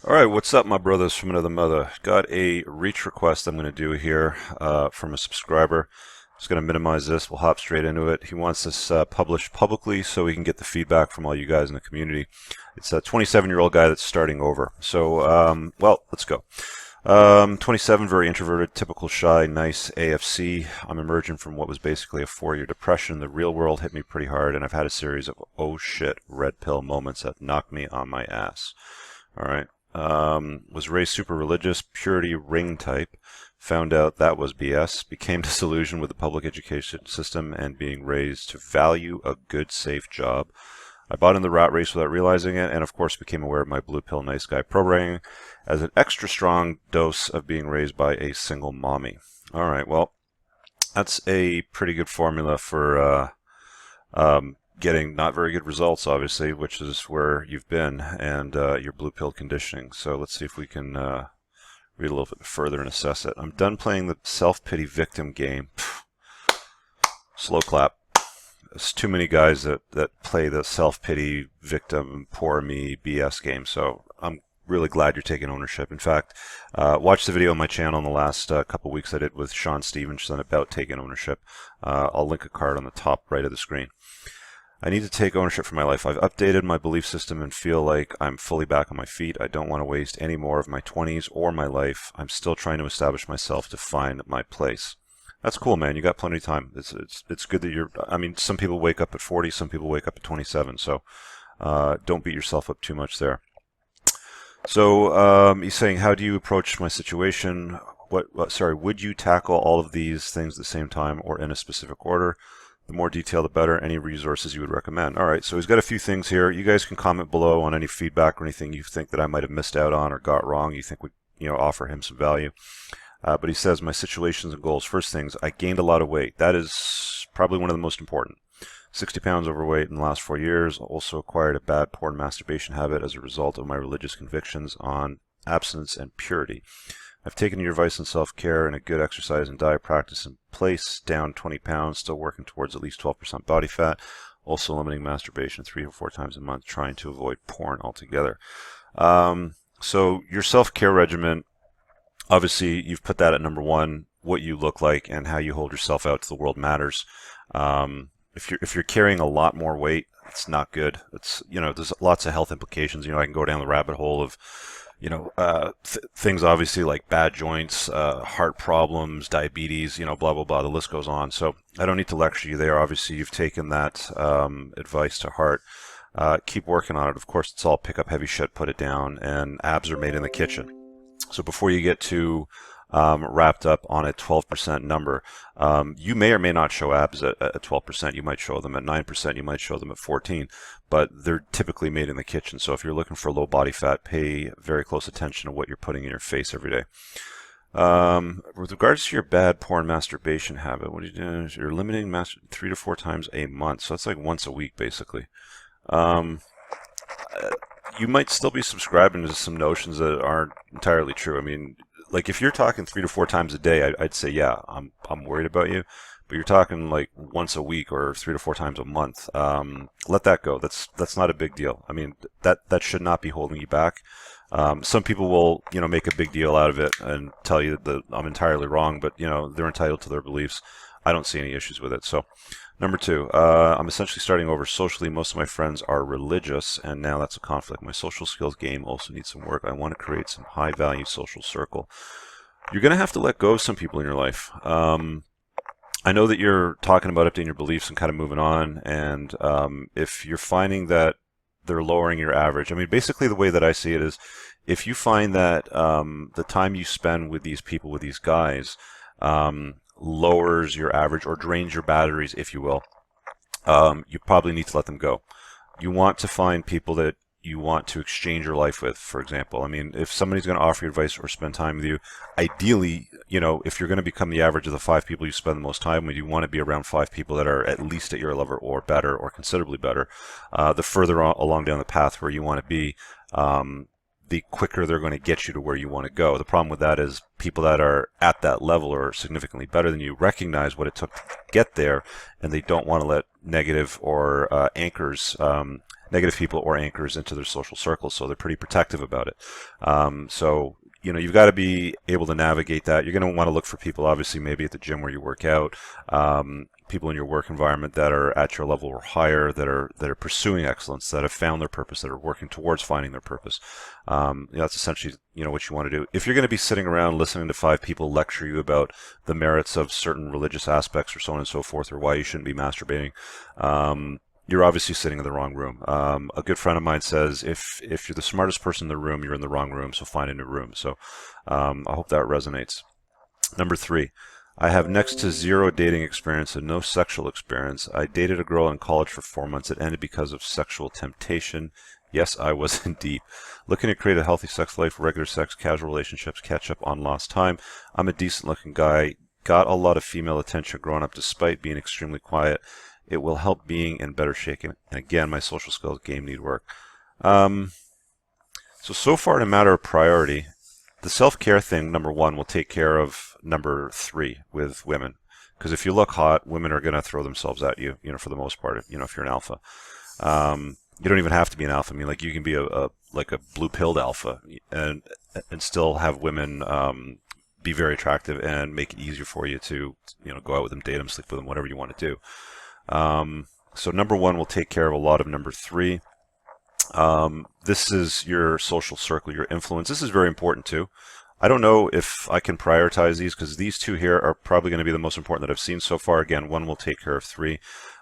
Alright, what's up, my brothers from another mother? Got a reach request I'm going to do here from a subscriber. Just going to minimize this. We'll hop straight into it. He wants this published publicly so we can get the feedback from all you guys in the community. It's a 27-year-old guy that's starting over. So, well, let's go. 27, very introverted, typical shy, nice AFC. I'm emerging from what was basically a 4-year depression. The real world hit me pretty hard, and I've had a series of oh shit red pill moments that knocked me on my ass. All right. Was raised super religious, purity ring type. Found out that was BS. Became disillusioned with the public education system and being raised to value a good, safe job. I bought in the rat race without realizing it, and of course became aware of my blue pill nice guy programming as an extra strong dose of being raised by a single mommy. All right, well, that's a pretty good formula for getting not very good results, obviously, which is where you've been, and your blue pill conditioning. So let's see if we can read a little bit further and assess it. I'm done playing the self-pity victim game. Slow clap. There's too many guys that play the self-pity victim, poor me BS game, so I'm really glad you're taking ownership. In fact, watch the video on my channel in the last couple weeks I did with Sean Stevenson about taking ownership. I'll link a card on the top right of the screen. I need to take ownership for my life. I've updated my belief system and feel like I'm fully back on my feet. I don't want to waste any more of my 20s or my life. I'm still trying to establish myself to find my place. That's cool, man. You got plenty of time. It's good that you're, I mean, some people wake up at 40, some people wake up at 27, so don't beat yourself up too much there. So he's saying, how do you approach my situation? Would you tackle all of these things at the same time or in a specific order? The more detail, the better. Any resources you would recommend? All right, so he's got a few things here. You guys can comment below on any feedback or anything you think that I might have missed out on or got wrong. You think would offer him some value. But he says, my situations and goals. First things, I gained a lot of weight. That is probably one of the most important. 60 pounds overweight in the last 4 years. Also acquired a bad porn masturbation habit as a result of my religious convictions on abstinence and purity. I've taken your advice on self-care and a good exercise and diet practice in place, down 20 pounds, still working towards at least 12% body fat, also limiting masturbation 3 or 4 times a month, trying to avoid porn altogether. So your self-care regimen, obviously you've put that at number one. What you look like and how you hold yourself out to the world matters. If you're carrying a lot more weight, it's not good. It's, there's lots of health implications. I can go down the rabbit hole of things obviously like bad joints, heart problems, diabetes, blah, blah, blah. The list goes on. So I don't need to lecture you there. Obviously, you've taken that advice to heart. Keep working on it. Of course, it's all pick up heavy shit, put it down, and abs are made in the kitchen. So before you get too wrapped up on a 12% number, you may or may not show abs at 12%. You might show them at 9%. You might show them at 14%. But they're typically made in the kitchen. So if you're looking for low body fat, pay very close attention to what you're putting in your face every day. With regards to your bad porn masturbation habit, what are you doing? You're limiting 3 to 4 times a month. So that's like once a week, basically. You might still be subscribing to some notions that aren't entirely true. I mean, like if you're talking 3 to 4 times a day, I'd say, yeah, I'm worried about you. But you're talking like once a week or 3 to 4 times a month. Let that go. That's not a big deal. I mean, that should not be holding you back. Some people will, make a big deal out of it and tell you that I'm entirely wrong, but they're entitled to their beliefs. I don't see any issues with it. So, number 2, I'm essentially starting over socially. Most of my friends are religious, and now that's a conflict. My social skills game also needs some work. I want to create some high-value social circle. You're going to have to let go of some people in your life. I know that you're talking about updating your beliefs and kind of moving on, and if you're finding that they're lowering your average, I mean, basically the way that I see it is, if you find that the time you spend with these people, with these guys, lowers your average or drains your batteries, if you will, you probably need to let them go. You want to find people that you want to exchange your life with, for example. I mean, if somebody's going to offer you advice or spend time with you, ideally, if you're going to become the average of the 5 people you spend the most time with, you want to be around 5 people that are at least at your level or better or considerably better. The further along down the path where you want to be, the quicker they're going to get you to where you want to go. The problem with that is people that are at that level or significantly better than you recognize what it took to get there, and they don't want to let negative or negative people or anchors into their social circles, so they're pretty protective about it. So you've got to be able to navigate that. You're going to want to look for people, obviously, maybe at the gym where you work out, people in your work environment that are at your level or higher, that are pursuing excellence, that have found their purpose, that are working towards finding their purpose. That's essentially what you want to do. If you're going to be sitting around listening to 5 people lecture you about the merits of certain religious aspects or so on and so forth, or why you shouldn't be masturbating, you're obviously sitting in the wrong room. A good friend of mine says, if you're the smartest person in the room, you're in the wrong room, so find a new room. So I hope that resonates. Number 3, I have next to zero dating experience and no sexual experience. I dated a girl in college for 4 months. It ended because of sexual temptation. Yes, I was in deep. Looking to create a healthy sex life, regular sex, casual relationships, catch up on lost time. I'm a decent looking guy. Got a lot of female attention growing up despite being extremely quiet. It will help being in better shape. And again, my social skills game need work. So far in a matter of priority, the self-care thing, number 1, will take care of number 3 with women. Because if you look hot, women are going to throw themselves at you, for the most part, if you're an alpha. You don't even have to be an alpha. I mean, like, you can be a blue-pilled alpha and still have women be very attractive and make it easier for you to, go out with them, date them, sleep with them, whatever you want to do. So number 1 will take care of a lot of number 3. This is your social circle, your influence. This is very important too. I don't know if I can prioritize these because these 2 here are probably going to be the most important that I've seen so far. Again, 1 will take care of 3.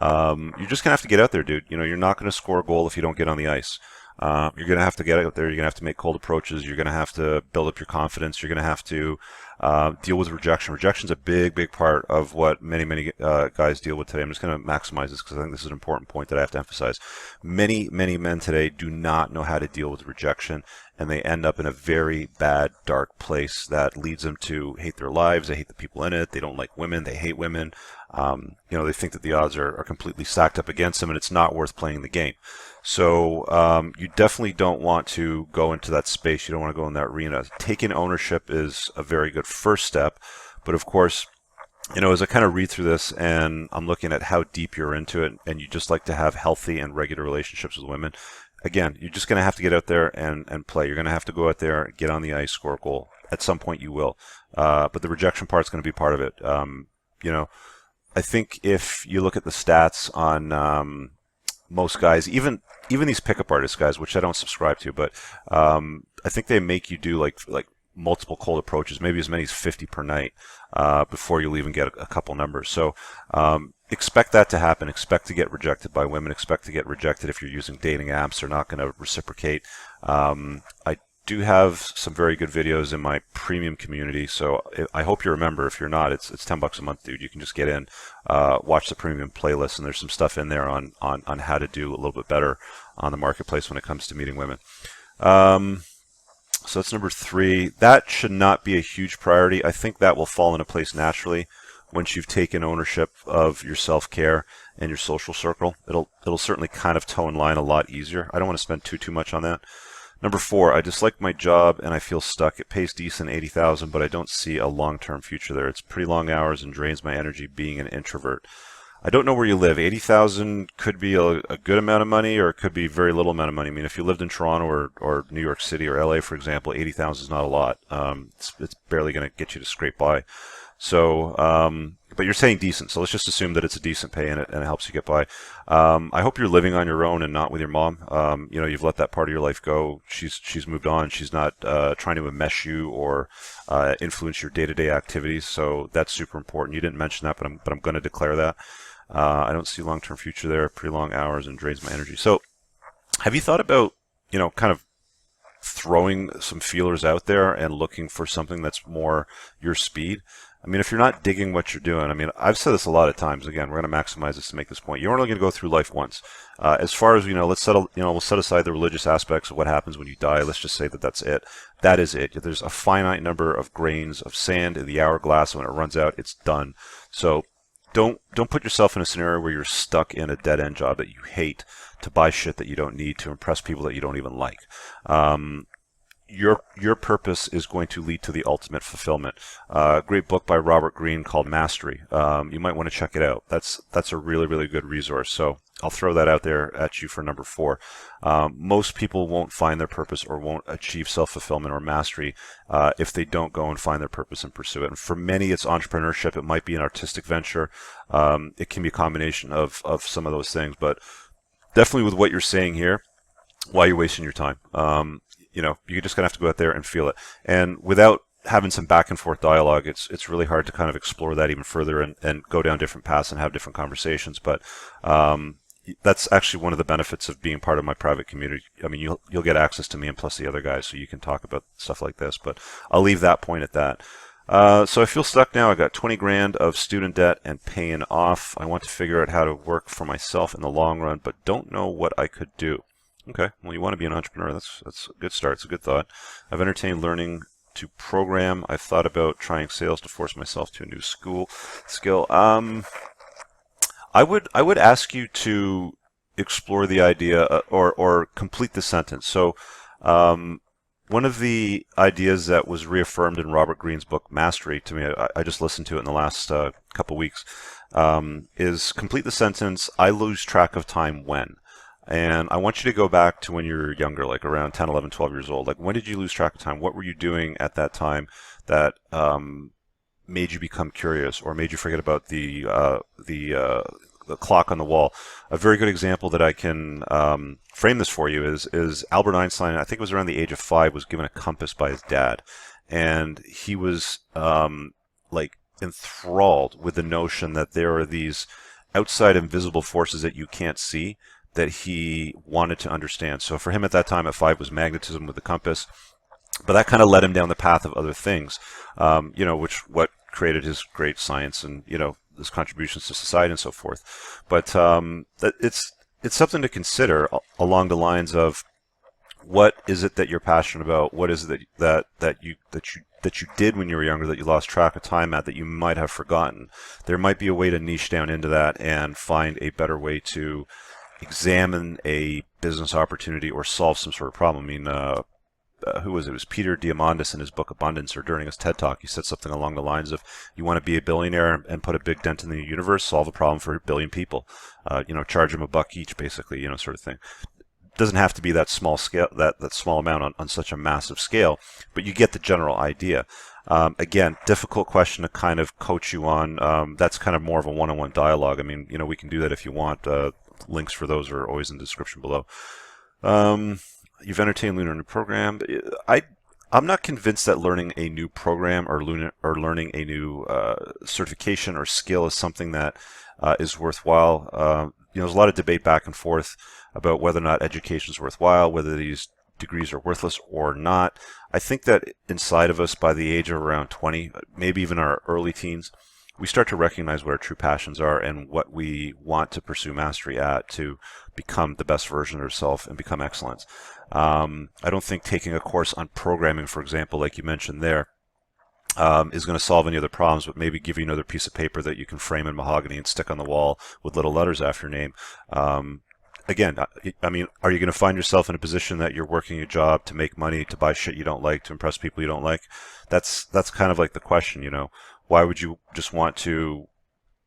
You're just going to have to get out there, dude. You're not going to score a goal if you don't get on the ice. You're going to have to get out there. You're going to have to make cold approaches. You're going to have to build up your confidence. You're going to have to deal with rejection. Rejection's a big, big part of what many guys deal with today. I'm just going to maximize this because I think this is an important point that I have to emphasize. Many men today do not know how to deal with rejection, and they end up in a very bad, dark place that leads them to hate their lives. They hate the people in it. They don't like women. They hate women. They think that the odds are completely stacked up against them, and it's not worth playing the game. So you definitely don't want to go into that space. You don't want to go in that arena. Taking ownership is a very good first step. But of course, as I kind of read through this and I'm looking at how deep you're into it, and you just like to have healthy and regular relationships with women, again, you're just going to have to get out there and play. You're going to have to go out there, get on the ice, score a goal. At some point you will. But the rejection part is going to be part of it. I think if you look at the stats on most guys, even these pickup artist guys, which I don't subscribe to, but I think they make you do like multiple cold approaches, maybe as many as 50 per night before you'll even get a couple numbers. So expect that to happen. Expect to get rejected by women. Expect to get rejected if you're using dating apps. They're not going to reciprocate. I do have some very good videos in my premium community, so I hope you're a member. If you're not, it's $10 a month, dude. You can just get in, watch the premium playlist, and there's some stuff in there on how to do a little bit better on the marketplace when it comes to meeting women. So that's number 3. That should not be a huge priority. I think that will fall into place naturally once you've taken ownership of your self-care and your social circle. It'll certainly kind of toe in line a lot easier. I don't want to spend too much on that. Number 4, I dislike my job and I feel stuck. It pays decent, $80,000, but I don't see a long-term future there. It's pretty long hours and drains my energy being an introvert. I don't know where you live. $80,000 could be a good amount of money, or it could be very little amount of money. I mean, if you lived in Toronto or New York City or LA, for example, $80,000 is not a lot. It's barely going to get you to scrape by. So, but you're saying decent, so let's just assume that it's a decent pay and it helps you get by. I hope you're living on your own and not with your mom. You've let that part of your life go. She's moved on. She's not trying to enmesh you or influence your day-to-day activities. So that's super important. You didn't mention that, but I'm going to declare that. I don't see long-term future there. Pretty long hours and drains my energy. So, have you thought about kind of throwing some feelers out there and looking for something that's more your speed? I mean, if you're not digging what you're doing, I mean, I've said this a lot of times. Again, we're going to maximize this to make this point. You're only going to go through life once. As far as we'll set aside the religious aspects of what happens when you die. Let's just say that that's it. That is it. There's a finite number of grains of sand in the hourglass. When it runs out, it's done. So don't put yourself in a scenario where you're stuck in a dead end job that you hate to buy shit that you don't need to impress people that you don't even like. your purpose is going to lead to the ultimate fulfillment. Great book by Robert Greene called Mastery. You might want to check it out. That's a really, really good resource. So I'll throw that out there at you for number 4. Most people won't find their purpose or won't achieve self-fulfillment or mastery if they don't go and find their purpose and pursue it. And for many, it's entrepreneurship. It might be an artistic venture. It can be a combination of some of those things. But definitely with what you're saying here, why are you wasting your time? You're just gonna have to go out there and feel it. And without having some back and forth dialogue, it's really hard to kind of explore that even further and go down different paths and have different conversations. But that's actually one of the benefits of being part of my private community. I mean, you'll get access to me and plus the other guys, so you can talk about stuff like this. But I'll leave that point at that. So I feel stuck now. I got 20 grand of student debt and paying off. I want to figure out how to work for myself in the long run, but don't know what I could do. Okay, well, you want to be an entrepreneur. That's a good start. It's a good thought. I've entertained learning to program. I've thought about trying sales to force myself to a new skill. I would ask you to explore the idea or complete the sentence. So one of the ideas that was reaffirmed in Robert Greene's book Mastery to me, I just listened to it in the last couple weeks, is complete the sentence, I lose track of time when. And I want you to go back to when you were younger, like around 10, 11, 12 years old. Like, when did you lose track of time? What were you doing at that time that made you become curious or made you forget about the clock on the wall? A very good example that I can frame this for you is Albert Einstein. I think it was around the age of 5, was given a compass by his dad, and he was like enthralled with the notion that there are these outside invisible forces that you can't see that he wanted to understand. So for him at that time at 5 was magnetism with the compass, but that kind of led him down the path of other things, what created his great science and, his contributions to society and so forth. But it's something to consider along the lines of, what is it that you're passionate about? What is it that you did when you were younger that you lost track of time at, that you might have forgotten? There might be a way to niche down into that and find a better way to examine a business opportunity or solve some sort of problem. I mean, who was it? It was Peter Diamandis in his book Abundance, or during his TED Talk, he said something along the lines of, you want to be a billionaire and put a big dent in the universe, solve a problem for 1 billion people. Charge them $1 each, basically, sort of thing. It doesn't have to be that small scale, that small amount on such a massive scale, but you get the general idea. Again, difficult question to kind of coach you on. That's kind of more of a one-on-one dialogue. I mean, we can do that if you want. Links for those are always in the description below. You've entertained learning a new program. I'm not convinced that learning a new program or learning a new certification or skill is something that is worthwhile. There's a lot of debate back and forth about whether or not education is worthwhile, whether these degrees are worthless or not. I think that inside of us, by the age of around 20, maybe even our early teens, we start to recognize what our true passions are and what we want to pursue mastery at to become the best version of ourselves and become excellence. I don't think taking a course on programming, for example, like you mentioned there, is going to solve any other problems, but maybe give you another piece of paper that you can frame in mahogany and stick on the wall with little letters after your name. Again, I mean, are you going to find yourself in a position that you're working a job to make money, to buy shit you don't like, to impress people you don't like? That's kind of like the question, Why would you just want to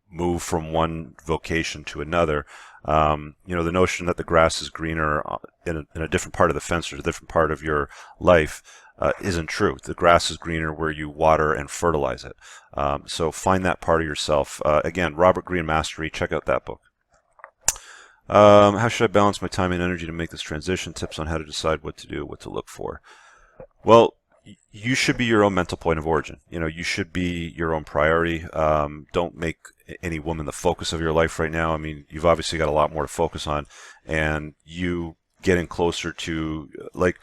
move from one vocation to another? The notion that the grass is greener in a different part of the fence or a different part of your life isn't true. The grass is greener where you water and fertilize it. So find that part of yourself. Again, Robert Greene Mastery, check out that book. How should I balance my time and energy to make this transition? Tips on how to decide what to do, what to look for. Well, you should be your own mental point of origin. You should be your own priority. Don't make any woman the focus of your life right now. I mean, you've obviously got a lot more to focus on, and you getting closer to, like,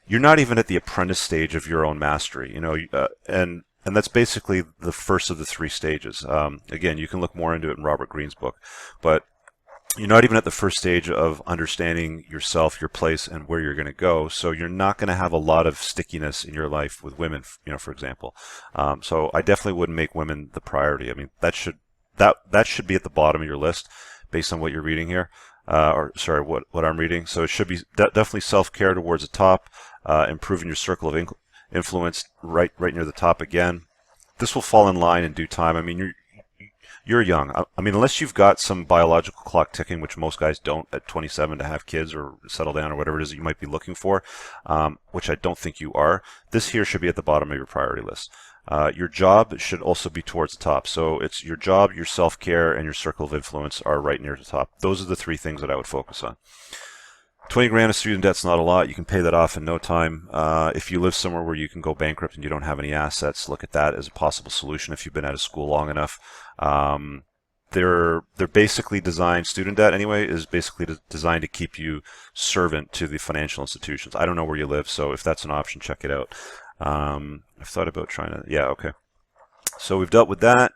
you're not even at the apprentice stage of your own mastery, and that's basically the first of the 3 stages. Again, you can look more into it in Robert Greene's book, but you're not even at the first stage of understanding yourself, your place, and where you're going to go. So you're not going to have a lot of stickiness in your life with women, for example. So I definitely wouldn't make women the priority. I mean, that should be at the bottom of your list based on what you're reading here. What I'm reading. So it should be definitely self-care towards the top. improving your circle of influence right near the top again. This will fall in line in due time. I mean, you're young. I mean, unless you've got some biological clock ticking, which most guys don't at 27 to have kids or settle down or whatever it is that you might be looking for, which I don't think you are, this here should be at the bottom of your priority list. Your job should also be towards the top. So it's your job, your self-care, and your circle of influence are right near the top. Those are the three things that I would focus on. 20 grand of student debt's not a lot. You can pay that off in no time. If you live somewhere where you can go bankrupt and you don't have any assets, look at that as a possible solution if you've been out of school long enough. They're basically designed, student debt anyway, is basically designed to keep you servant to the financial institutions. I don't know where you live, so if that's an option, check it out. I've thought about trying to, yeah, okay. So we've dealt with that.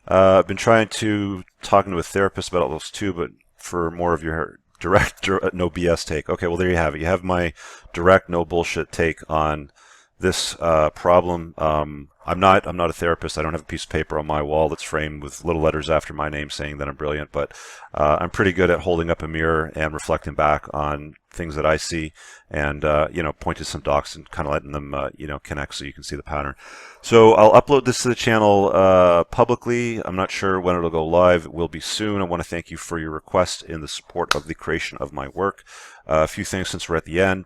I've been trying to talking to a therapist about all those too, but for more of your direct, no BS take. Okay, well, there you have it. You have my direct, no bullshit take on this problem. I'm not a therapist. I don't have a piece of paper on my wall that's framed with little letters after my name saying that I'm brilliant, but I'm pretty good at holding up a mirror and reflecting back on things that I see and, you know, point to some docs and kind of letting them, you know, connect so you can see the pattern. So I'll upload this to the channel publicly. I'm not sure when it'll go live. It will be soon. I want to thank you for your request in the support of the creation of my work. A few things since we're at the end.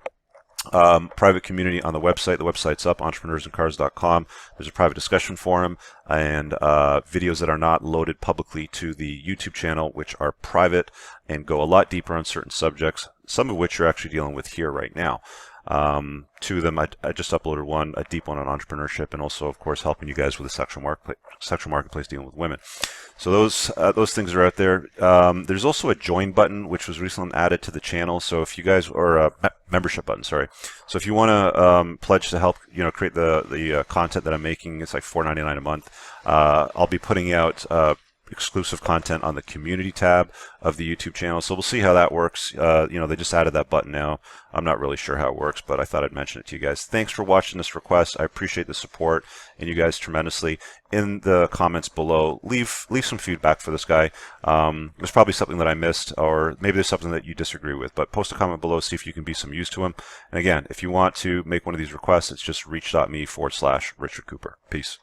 Private community on the website. The website's up, entrepreneursandcars.com. There's a private discussion forum and videos that are not loaded publicly to the YouTube channel, which are private and go a lot deeper on certain subjects, some of which you're actually dealing with here right now. Two of them, I just uploaded one, a deep one on entrepreneurship, and also, of course, helping you guys with the sexual marketplace dealing with women. So those things are out there. There's also a join button, which was recently added to the channel. So if you guys, or a membership button, sorry. So if you want to pledge to help, you know, create the content that I'm making, it's like $4.99 a month. I'll be putting out exclusive content on the community tab of the YouTube channel. So we'll see how that works. You know, they just added that button now. I'm not really sure how it works, but I thought I'd mention it to you guys. Thanks for watching this request. I appreciate the support and you guys tremendously. In the comments below, leave some feedback for this guy. There's probably something that I missed, or maybe there's something that you disagree with, but post a comment below, see if you can be some use to him. And again, if you want to make one of these requests, it's just reach.me/Richard Cooper. Peace.